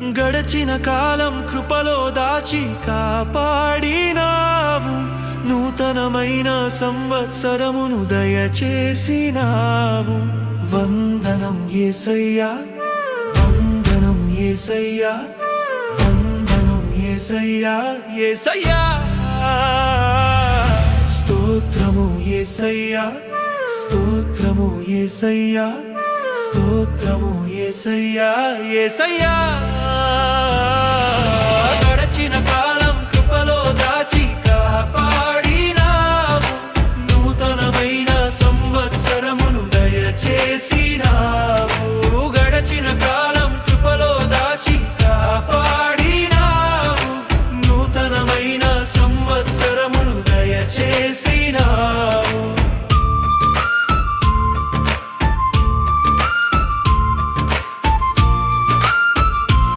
గడచిన కాలం కృపలో దాచి కాపాడినావు, నూతనమైన సంవత్సరమును దయచేసినావు. వందనం యేసయ్యా, వందనం యేసయ్యా, వందనం యేసయ్యా, యేసయ్యా. స్తోత్రము యేసయ్యా, స్తోత్రము యేసయ్యా, స్తోత్రము యేసయ్యా, యేసయ్యా.